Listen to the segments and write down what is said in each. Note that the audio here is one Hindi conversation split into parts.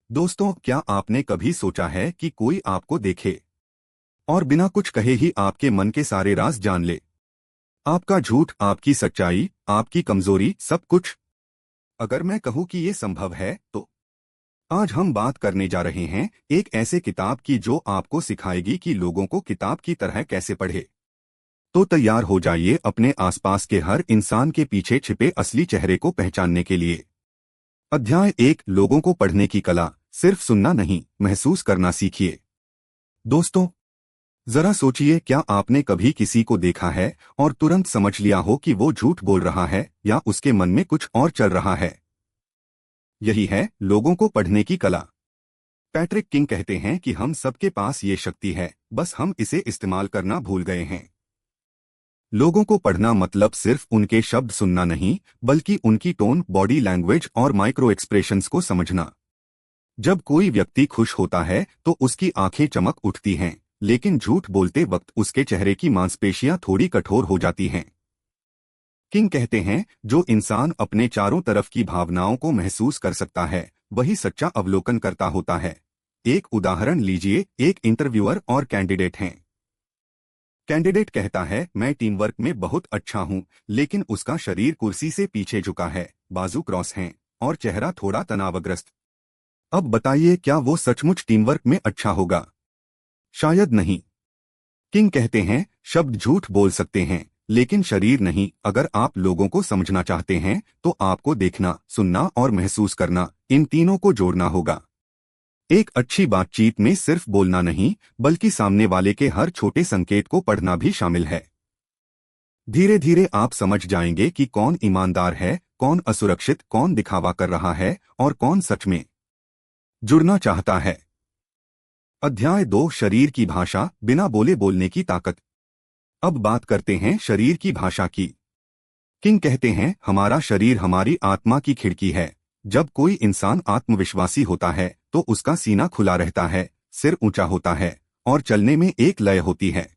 दोस्तों, क्या आपने कभी सोचा है कि कोई आपको देखे और बिना कुछ कहे ही आपके मन के सारे राज जान ले? आपका झूठ, आपकी सच्चाई, आपकी कमजोरी, सब कुछ। अगर मैं कहूं कि ये संभव है, तो आज हम बात करने जा रहे हैं एक ऐसे किताब की जो आपको सिखाएगी कि लोगों को किताब की तरह कैसे पढ़े। तो तैयार हो जाइए अपने आसपास के हर इंसान के पीछे छिपे असली चेहरे को पहचानने के लिए। अध्याय 1, लोगों को पढ़ने की कला। सिर्फ सुनना नहीं, महसूस करना सीखिए। दोस्तों, जरा सोचिए, क्या आपने कभी किसी को देखा है और तुरंत समझ लिया हो कि वो झूठ बोल रहा है या उसके मन में कुछ और चल रहा है? यही है लोगों को पढ़ने की कला। पैट्रिक किंग कहते हैं कि हम सबके पास ये शक्ति है, बस हम इसे इस्तेमाल करना भूल गए हैं। लोगों को पढ़ना मतलब सिर्फ उनके शब्द सुनना नहीं, बल्कि उनकी टोन, बॉडी लैंग्वेज और माइक्रो एक्सप्रेशंस को समझना। जब कोई व्यक्ति खुश होता है तो उसकी आंखें चमक उठती हैं, लेकिन झूठ बोलते वक्त उसके चेहरे की मांसपेशियां थोड़ी कठोर हो जाती हैं। किंग कहते हैं, जो इंसान अपने चारों तरफ की भावनाओं को महसूस कर सकता है, वही सच्चा अवलोकन करता होता है। एक उदाहरण लीजिए, एक इंटरव्यूअर और कैंडिडेट हैं। कैंडिडेट कहता है, मैं टीम वर्क में बहुत अच्छा हूं, लेकिन उसका शरीर कुर्सी से पीछे झुका है, बाजू क्रॉस हैं और चेहरा थोड़ा तनावग्रस्त। अब बताइए, क्या वो सचमुच टीम वर्क में अच्छा होगा? शायद नहीं। किंग कहते हैं, शब्द झूठ बोल सकते हैं, लेकिन शरीर नहीं। अगर आप लोगों को समझना चाहते हैं, तो आपको देखना, सुनना और महसूस करना, इन तीनों को जोड़ना होगा। एक अच्छी बातचीत में सिर्फ बोलना नहीं, बल्कि सामने वाले के हर छोटे संकेत को पढ़ना भी शामिल है। धीरे धीरे आप समझ जाएंगे कि कौन ईमानदार है, कौन असुरक्षित, कौन दिखावा कर रहा है और कौन सच में जुड़ना चाहता है। अध्याय 2, शरीर की भाषा, बिना बोले बोलने की ताकत। अब बात करते हैं शरीर की भाषा की। किंग कहते हैं, हमारा शरीर हमारी आत्मा की खिड़की है। जब कोई इंसान आत्मविश्वासी होता है तो उसका सीना खुला रहता है, सिर ऊंचा होता है और चलने में एक लय होती है।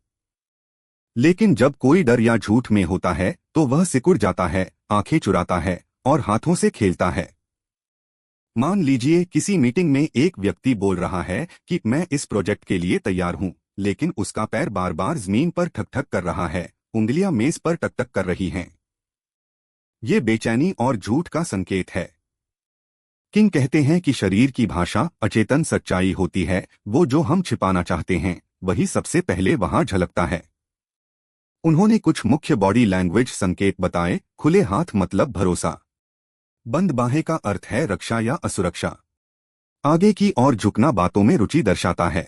लेकिन जब कोई डर या झूठ में होता है तो वह सिकुड़ जाता है, आंखें चुराता है और हाथों से खेलता है। मान लीजिए, किसी मीटिंग में एक व्यक्ति बोल रहा है कि मैं इस प्रोजेक्ट के लिए तैयार हूं, लेकिन उसका पैर बार बार जमीन पर ठक ठक कर रहा है, उंगलियां मेज पर टक टक कर रही हैं। ये बेचैनी और झूठ का संकेत है। किंग कहते हैं कि शरीर की भाषा अचेतन सच्चाई होती है, वो जो हम छिपाना चाहते हैं वही सबसे पहले वहां झलकता है। उन्होंने कुछ मुख्य बॉडी लैंग्वेज संकेत बताए। खुले हाथ मतलब भरोसा। बंद बाहें का अर्थ है रक्षा या असुरक्षा। आगे की ओर झुकना बातों में रुचि दर्शाता है।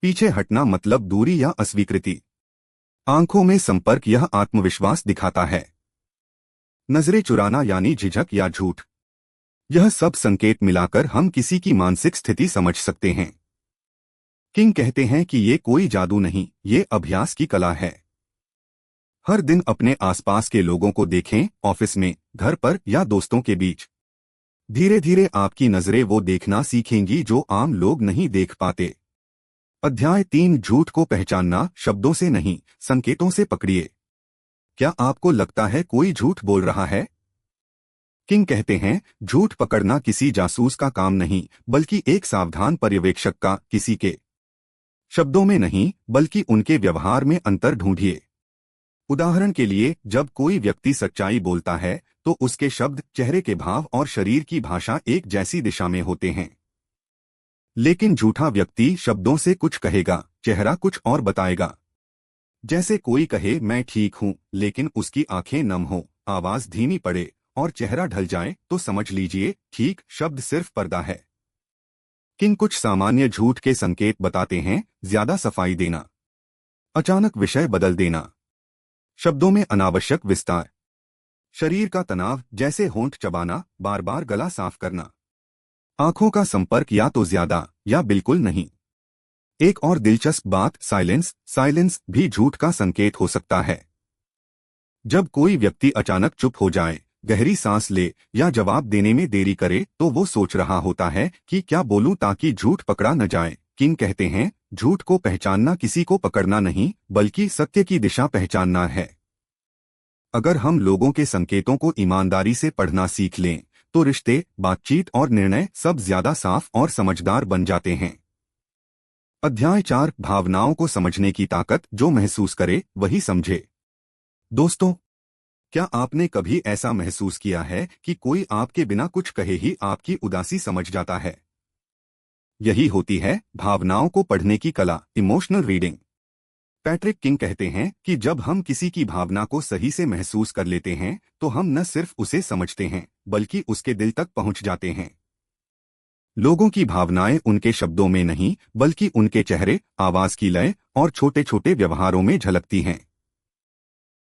पीछे हटना मतलब दूरी या अस्वीकृति। आंखों में संपर्क, यह आत्मविश्वास दिखाता है। नजरें चुराना यानी झिझक या झूठ। यह सब संकेत मिलाकर हम किसी की मानसिक स्थिति समझ सकते हैं। किंग कहते हैं कि ये कोई जादू नहीं, ये अभ्यास की कला है। हर दिन अपने आसपास के लोगों को देखें, ऑफिस में, घर पर या दोस्तों के बीच। धीरे धीरे आपकी नजरें वो देखना सीखेंगी जो आम लोग नहीं देख पाते। अध्याय 3, झूठ को पहचानना, शब्दों से नहीं, संकेतों से पकड़िए। क्या आपको लगता है कोई झूठ बोल रहा है? किंग कहते हैं, झूठ पकड़ना किसी जासूस का काम नहीं, बल्कि एक सावधान पर्यवेक्षक का। किसी के शब्दों में नहीं, बल्कि उनके व्यवहार में अंतर ढूंढिए। उदाहरण के लिए, जब कोई व्यक्ति सच्चाई बोलता है तो उसके शब्द, चेहरे के भाव और शरीर की भाषा एक जैसी दिशा में होते हैं। लेकिन झूठा व्यक्ति शब्दों से कुछ कहेगा, चेहरा कुछ और बताएगा। जैसे कोई कहे, मैं ठीक हूं, लेकिन उसकी आंखें नम हो, आवाज धीमी पड़े और चेहरा ढल जाए, तो समझ लीजिए ठीक शब्द सिर्फ पर्दा है। किन कुछ सामान्य झूठ के संकेत बताते हैं। ज्यादा सफाई देना, अचानक विषय बदल देना, शब्दों में अनावश्यक विस्तार, शरीर का तनाव जैसे होंठ चबाना, बार बार गला साफ करना, आंखों का संपर्क या तो ज्यादा या बिल्कुल नहीं। एक और दिलचस्प बात, साइलेंस। साइलेंस भी झूठ का संकेत हो सकता है। जब कोई व्यक्ति अचानक चुप हो जाए, गहरी सांस ले या जवाब देने में देरी करे, तो वो सोच रहा होता है कि क्या बोलूं ताकि झूठ पकड़ा न जाए। किंग कहते हैं, झूठ को पहचानना किसी को पकड़ना नहीं, बल्कि सत्य की दिशा पहचानना है। अगर हम लोगों के संकेतों को ईमानदारी से पढ़ना सीख लें, तो रिश्ते, बातचीत और निर्णय सब ज्यादा साफ और समझदार बन जाते हैं। अध्याय 4, भावनाओं को समझने की ताकत। जो महसूस करे वही समझे। दोस्तों, क्या आपने कभी ऐसा महसूस किया है कि कोई आपके बिना कुछ कहे ही आपकी उदासी समझ जाता है? यही होती है भावनाओं को पढ़ने की कला, इमोशनल रीडिंग। पैट्रिक किंग कहते हैं कि जब हम किसी की भावना को सही से महसूस कर लेते हैं तो हम न सिर्फ उसे समझते हैं बल्कि उसके दिल तक पहुंच जाते हैं। लोगों की भावनाएं उनके शब्दों में नहीं बल्कि उनके चेहरे, आवाज की लय और छोटे छोटे व्यवहारों में झलकती हैं।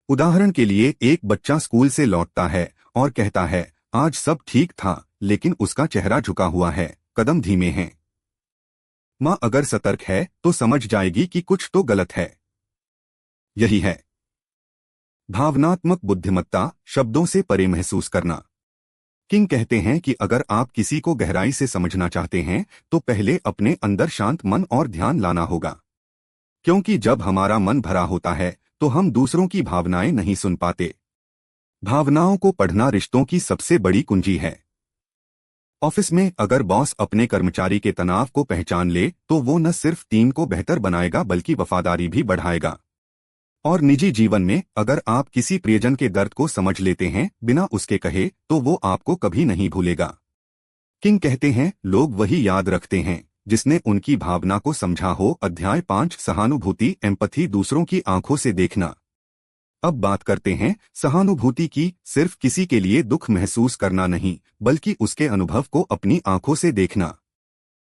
उदाहरण के लिए, एक बच्चा स्कूल से लौटता है और कहता है, आज सब ठीक था, लेकिन उसका चेहरा झुका हुआ है, कदम धीमे हैं। माँ अगर सतर्क है तो समझ जाएगी कि कुछ तो गलत है। यही है भावनात्मक बुद्धिमत्ता, शब्दों से परे महसूस करना। किंग कहते हैं कि अगर आप किसी को गहराई से समझना चाहते हैं तो पहले अपने अंदर शांत मन और ध्यान लाना होगा, क्योंकि जब हमारा मन भरा होता है तो हम दूसरों की भावनाएं नहीं सुन पाते। भावनाओं को पढ़ना रिश्तों की सबसे बड़ी कुंजी है। ऑफिस में अगर बॉस अपने कर्मचारी के तनाव को पहचान ले तो वो न सिर्फ टीम को बेहतर बनाएगा बल्कि वफादारी भी बढ़ाएगा। और निजी जीवन में अगर आप किसी प्रियजन के दर्द को समझ लेते हैं बिना उसके कहे तो वो आपको कभी नहीं भूलेगा। किंग कहते हैं, लोग वही याद रखते हैं जिसने उनकी भावना को समझा हो। अध्याय 5, सहानुभूति, एम्पैथी, दूसरों की आंखों से देखना। अब बात करते हैं सहानुभूति की। सिर्फ किसी के लिए दुख महसूस करना नहीं बल्कि उसके अनुभव को अपनी आंखों से देखना।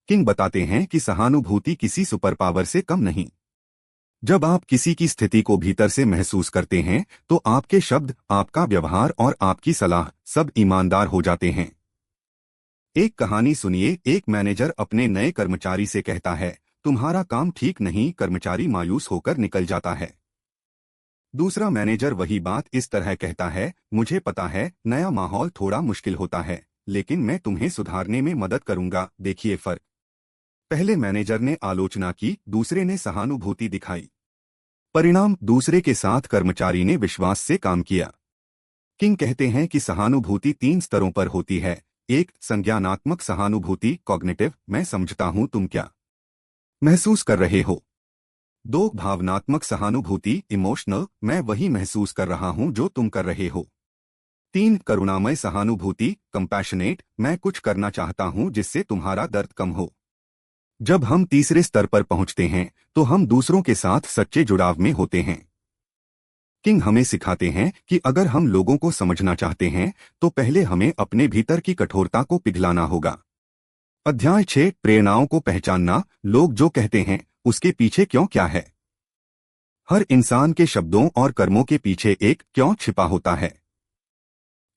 किंग बताते हैं कि सहानुभूति किसी सुपर पावर से कम नहीं। जब आप किसी की स्थिति को भीतर से महसूस करते हैं तो आपके शब्द, आपका व्यवहार और आपकी सलाह सब ईमानदार हो जाते हैं। एक कहानी सुनिए। एक मैनेजर अपने नए कर्मचारी से कहता है, तुम्हारा काम ठीक नहीं। कर्मचारी मायूस होकर निकल जाता है। दूसरा मैनेजर वही बात इस तरह कहता है, मुझे पता है नया माहौल थोड़ा मुश्किल होता है, लेकिन मैं तुम्हें सुधारने में मदद करूंगा। देखिए फर्क। पहले मैनेजर ने आलोचना की, दूसरे ने सहानुभूति दिखाई। परिणाम, दूसरे के साथ कर्मचारी ने विश्वास से काम किया। किंग कहते हैं कि सहानुभूति 3 स्तरों पर होती है। 1, संज्ञानात्मक सहानुभूति, कॉग्निटिव, मैं समझता हूं तुम क्या महसूस कर रहे हो। 2, भावनात्मक सहानुभूति, इमोशनल, मैं वही महसूस कर रहा हूं जो तुम कर रहे हो। 3, करुणामय सहानुभूति, कंपैशनेट, मैं कुछ करना चाहता हूं जिससे तुम्हारा दर्द कम हो। जब हम तीसरे स्तर पर पहुंचते हैं तो हम दूसरों के साथ सच्चे जुड़ाव में होते हैं। किंग हमें सिखाते हैं कि अगर हम लोगों को समझना चाहते हैं तो पहले हमें अपने भीतर की कठोरता को पिघलाना होगा। अध्याय 6, प्रेरणाओं को पहचानना। लोग जो कहते हैं उसके पीछे क्यों क्या है। हर इंसान के शब्दों और कर्मों के पीछे एक क्यों छिपा होता है।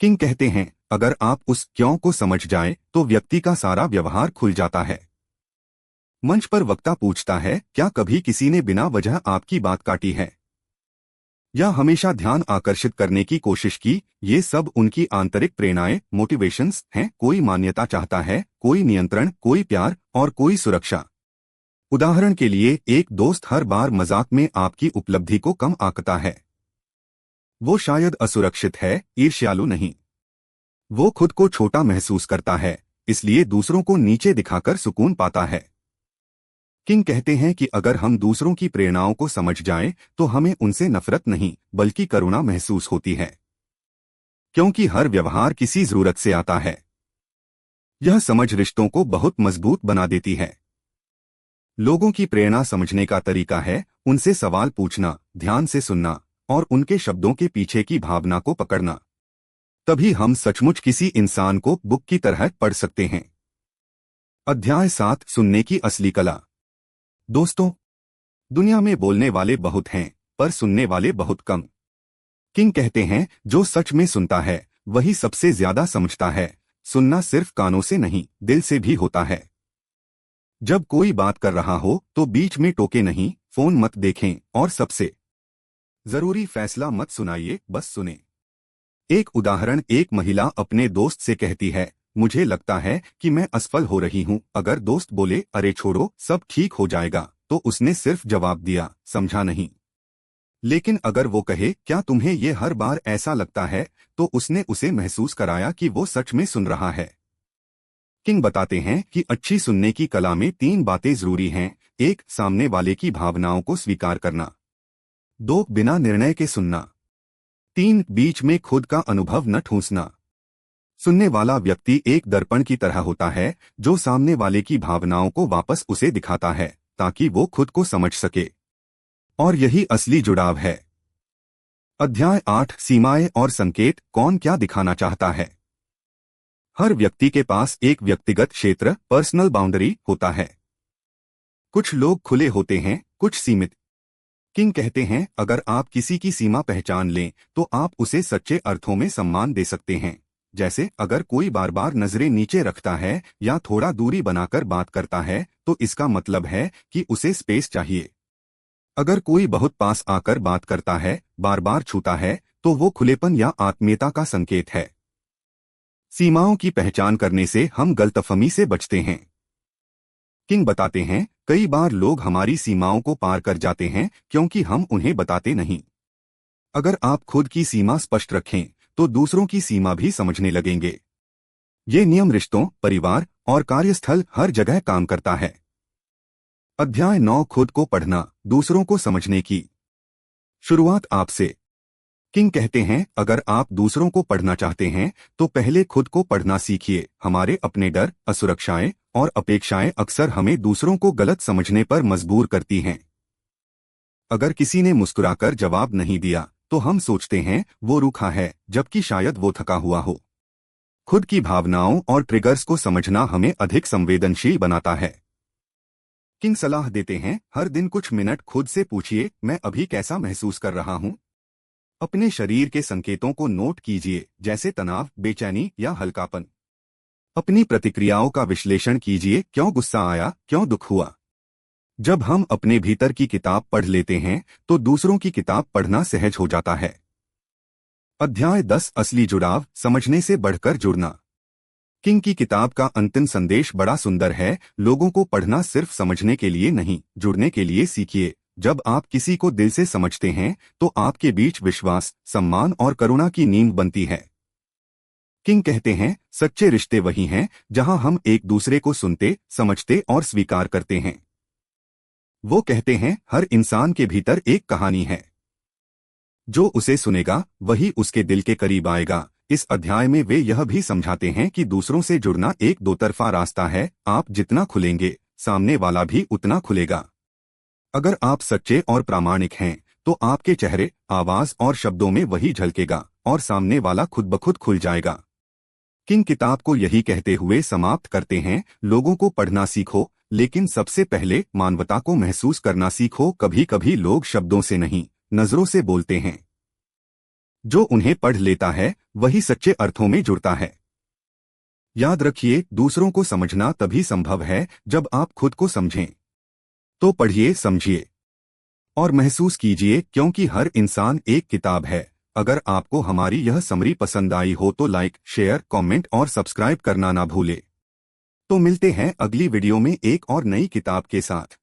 किंग कहते हैं, अगर आप उस क्यों को समझ जाएं तो व्यक्ति का सारा व्यवहार खुल जाता है। मंच पर वक्ता पूछता है, क्या कभी किसी ने बिना वजह आपकी बात काटी है या हमेशा ध्यान आकर्षित करने की कोशिश की? ये सब उनकी आंतरिक प्रेरणाएं, मोटिवेशंस हैं। कोई मान्यता चाहता है, कोई नियंत्रण, कोई प्यार और कोई सुरक्षा। उदाहरण के लिए, एक दोस्त हर बार मजाक में आपकी उपलब्धि को कम आंकता है। वो शायद असुरक्षित है, ईर्ष्यालु नहीं। वो खुद को छोटा महसूस करता है, इसलिए दूसरों को नीचे दिखाकर सुकून पाता है। किंग कहते हैं कि अगर हम दूसरों की प्रेरणाओं को समझ जाएं तो हमें उनसे नफरत नहीं बल्कि करुणा महसूस होती है, क्योंकि हर व्यवहार किसी जरूरत से आता है। यह समझ रिश्तों को बहुत मजबूत बना देती है। लोगों की प्रेरणा समझने का तरीका है उनसे सवाल पूछना, ध्यान से सुनना और उनके शब्दों के पीछे की भावना को पकड़ना। तभी हम सचमुच किसी इंसान को बुक की तरह पढ़ सकते हैं। अध्याय 7, सुनने की असली कला। दोस्तों, दुनिया में बोलने वाले बहुत हैं पर सुनने वाले बहुत कम। किंग कहते हैं, जो सच में सुनता है वही सबसे ज्यादा समझता है। सुनना सिर्फ कानों से नहीं, दिल से भी होता है। जब कोई बात कर रहा हो तो बीच में टोके नहीं, फोन मत देखें और सबसे जरूरी फैसला मत सुनाइए, बस सुने। एक उदाहरण, एक महिला अपने दोस्त से कहती है, मुझे लगता है कि मैं असफल हो रही हूं। अगर दोस्त बोले, अरे छोड़ो सब ठीक हो जाएगा, तो उसने सिर्फ जवाब दिया, समझा नहीं। लेकिन अगर वो कहे क्या तुम्हें ये हर बार ऐसा लगता है, तो उसने उसे महसूस कराया कि वो सच में सुन रहा है। किंग बताते हैं कि अच्छी सुनने की कला में 3 बातें जरूरी हैं। 1. सामने वाले की भावनाओं को स्वीकार करना। 2. बिना निर्णय के सुनना। 3. बीच में खुद का अनुभव न ठूंसना। सुनने वाला व्यक्ति एक दर्पण की तरह होता है जो सामने वाले की भावनाओं को वापस उसे दिखाता है ताकि वो खुद को समझ सके। और यही असली जुड़ाव है। अध्याय 8 सीमाएं और संकेत। कौन क्या दिखाना चाहता है। हर व्यक्ति के पास एक व्यक्तिगत क्षेत्र पर्सनल बाउंड्री होता है। कुछ लोग खुले होते हैं, कुछ सीमित। किंग कहते हैं अगर आप किसी की सीमा पहचान लें तो आप उसे सच्चे अर्थों में सम्मान दे सकते हैं। जैसे अगर कोई बार बार नजरें नीचे रखता है या थोड़ा दूरी बनाकर बात करता है तो इसका मतलब है कि उसे स्पेस चाहिए। अगर कोई बहुत पास आकर बात करता है, बार बार छूता है, तो वो खुलेपन या आत्मीयता का संकेत है। सीमाओं की पहचान करने से हम गलतफहमी से बचते हैं। किंग बताते हैं कई बार लोग हमारी सीमाओं को पार कर जाते हैं क्योंकि हम उन्हें बताते नहीं। अगर आप खुद की सीमा स्पष्ट रखें तो दूसरों की सीमा भी समझने लगेंगे। ये नियम रिश्तों, परिवार और कार्यस्थल हर जगह काम करता है। अध्याय 9 खुद को पढ़ना, दूसरों को समझने की शुरुआत आपसे। किंग कहते हैं अगर आप दूसरों को पढ़ना चाहते हैं तो पहले खुद को पढ़ना सीखिए। हमारे अपने डर, असुरक्षाएं और अपेक्षाएं अक्सर हमें दूसरों को गलत समझने पर मजबूर करती हैं। अगर किसी ने मुस्कुराकर जवाब नहीं दिया तो हम सोचते हैं वो रूखा है, जबकि शायद वो थका हुआ हो। खुद की भावनाओं और ट्रिगर्स को समझना हमें अधिक संवेदनशील बनाता है। किंग सलाह देते हैं हर दिन कुछ मिनट खुद से पूछिए मैं अभी कैसा महसूस कर रहा हूं। अपने शरीर के संकेतों को नोट कीजिए, जैसे तनाव, बेचैनी या हल्कापन। अपनी प्रतिक्रियाओं का विश्लेषण कीजिए, क्यों गुस्सा आया, क्यों दुख हुआ। जब हम अपने भीतर की किताब पढ़ लेते हैं तो दूसरों की किताब पढ़ना सहज हो जाता है। अध्याय 10 असली जुड़ाव, समझने से बढ़कर जुड़ना। किंग की किताब का अंतिम संदेश बड़ा सुंदर है। लोगों को पढ़ना सिर्फ समझने के लिए नहीं, जुड़ने के लिए सीखिए। जब आप किसी को दिल से समझते हैं तो आपके बीच विश्वास, सम्मान और करुणा की नींव बनती है। किंग कहते हैं सच्चे रिश्ते वही हैं जहां हम एक दूसरे को सुनते, समझते और स्वीकार करते हैं। वो कहते हैं हर इंसान के भीतर एक कहानी है। जो उसे सुनेगा वही उसके दिल के करीब आएगा। इस अध्याय में वे यह भी समझाते हैं कि दूसरों से जुड़ना एक दो तरफा रास्ता है। आप जितना खुलेंगे, सामने वाला भी उतना खुलेगा। अगर आप सच्चे और प्रामाणिक हैं तो आपके चेहरे, आवाज और शब्दों में वही झलकेगा और सामने वाला खुद ब खुद खुल जाएगा। किंग किताब को यही कहते हुए समाप्त करते हैं लोगों को पढ़ना सीखो, लेकिन सबसे पहले मानवता को महसूस करना सीखो। कभी कभी लोग शब्दों से नहीं, नजरों से बोलते हैं। जो उन्हें पढ़ लेता है वही सच्चे अर्थों में जुड़ता है। याद रखिए, दूसरों को समझना तभी संभव है जब आप खुद को समझें। तो पढ़िए, समझिए और महसूस कीजिए, क्योंकि हर इंसान एक किताब है। अगर आपको हमारी यह समरी पसंद आई हो तो लाइक, शेयर, कमेंट और सब्सक्राइब करना ना भूले। तो मिलते हैं अगली वीडियो में एक और नई किताब के साथ।